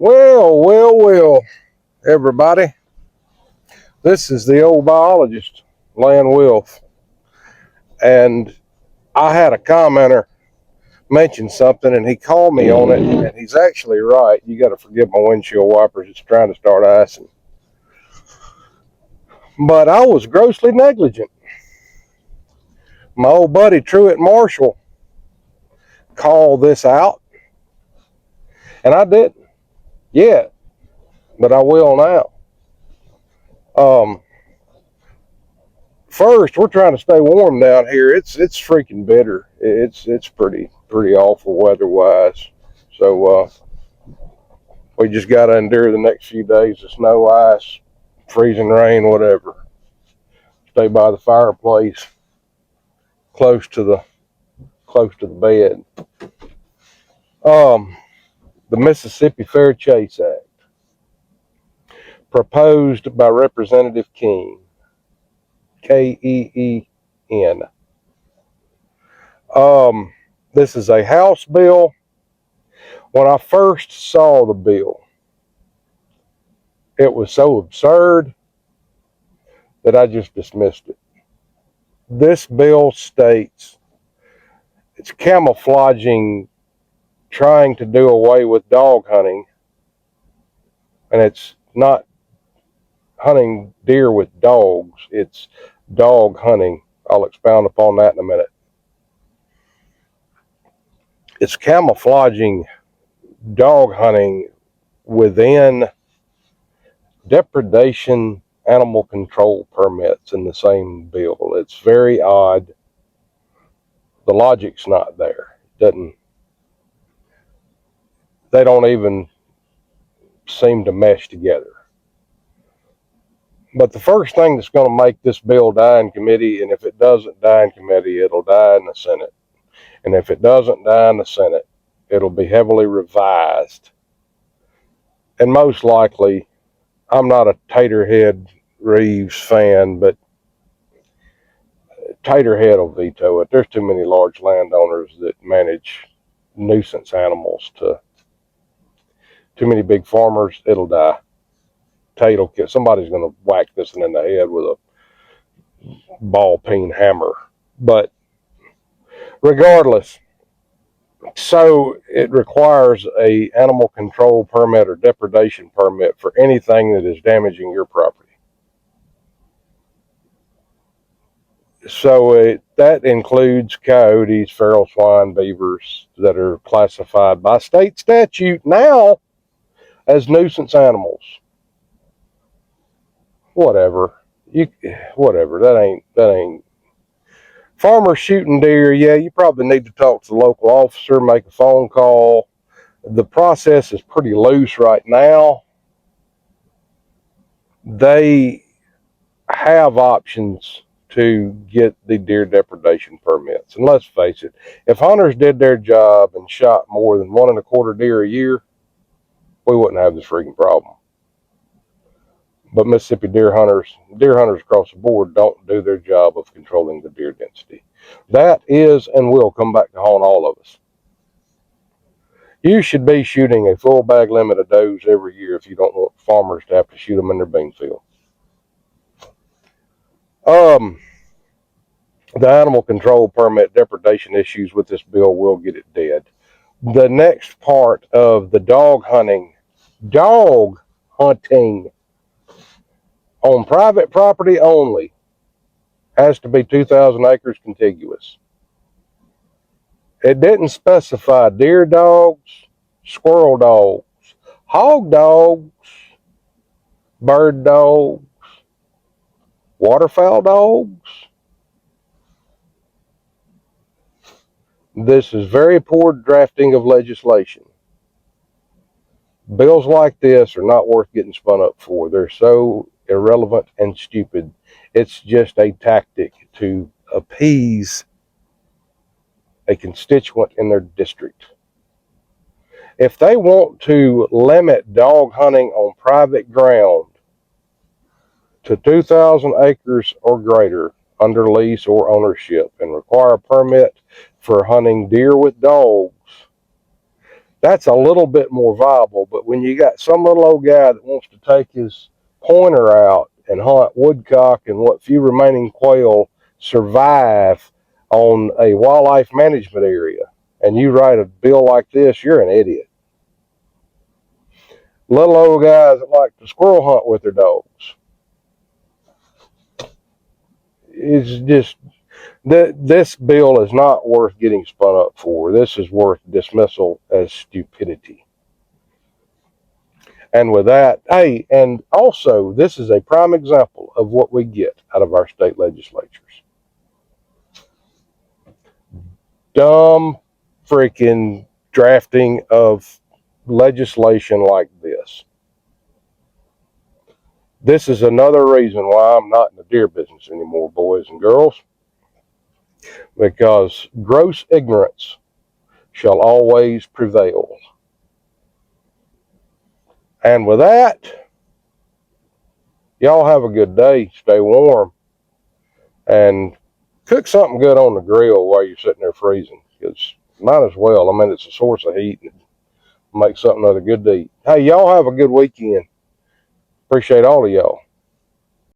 Well, everybody. This is the old biologist, Lan Wilf. And I had a commenter mention something, and he called me on it, and he's actually right. You got to forgive my windshield wipers. It's trying to start icing. But I was grossly negligent. My old buddy, Truett Marshall, called this out, and I didn't yet, but I will now. First, we're trying to stay warm down here. It's freaking bitter. It's pretty awful weather-wise. So we just got to endure the next few days of snow, ice, freezing rain, whatever. Stay by the fireplace, close to the bed. The Mississippi Fair Chase Act, proposed by Representative King, K-E-E-N. This is a House bill. When I first saw the bill, it was so absurd that I just dismissed it. This bill states it's camouflaging trying to do away with dog hunting, and it's not hunting deer with dogs, it's dog hunting. I'll expound upon that in a minute. It's camouflaging dog hunting within depredation animal control permits in the same bill. It's very odd. The logic's not there. They don't even seem to mesh together. But the first thing that's going to make this bill die in committee, and if it doesn't die in committee, it'll die in the Senate. And if it doesn't die in the Senate, it'll be heavily revised. And most likely, I'm not a Taterhead Reeves fan, but Taterhead will veto it. There's too many large landowners that manage nuisance animals to too many big farmers. It'll die. Tate will kill. Somebody's going to whack this one in the head with a ball peen hammer. But regardless, so it requires a animal control permit or depredation permit for anything that is damaging your property. So that includes coyotes, feral swine, beavers that are classified by state statute now as nuisance animals. Whatever. That ain't. Farmers shooting deer, yeah, you probably need to talk to the local officer, make a phone call. The process is pretty loose right now. They have options to get the deer depredation permits. And let's face it, if hunters did their job and shot more than 1.25 deer a year, we wouldn't have this freaking problem. But Mississippi deer hunters across the board don't do their job of controlling the deer density. That is and will come back to haunt all of us. You should be shooting a full bag limit of does every year if you don't want farmers to have to shoot them in their bean field. The animal control permit depredation issues with this bill will get it dead. The next part of the dog hunting on private property only has to be 2,000 acres contiguous. It didn't specify deer dogs, squirrel dogs, hog dogs, bird dogs, waterfowl dogs. This is very poor drafting of legislation. Bills like this are not worth getting spun up for. They're so irrelevant and stupid. It's just a tactic to appease a constituent in their district. If they want to limit dog hunting on private ground to 2,000 acres or greater under lease or ownership and require a permit for hunting deer with dogs, That's a little bit more viable. But when you got some little old guy that wants to take his pointer out and hunt woodcock and what few remaining quail survive on a wildlife management area, and you write a bill like this, you're an idiot. Little old guys that like to squirrel hunt with their dogs. It's just this bill is not worth getting spun up for. This is worth dismissal as stupidity. And with that, hey, and also this is a prime example of what we get out of our state legislatures. Dumb freaking drafting of legislation like this. This is another reason why I'm not in the deer business anymore, boys and girls, because gross ignorance shall always prevail. And with that, y'all have a good day. Stay warm and cook something good on the grill while you're sitting there freezing, because might as well. I mean, it's a source of heat and make something other good to eat. Hey, y'all have a good weekend. Appreciate all of y'all.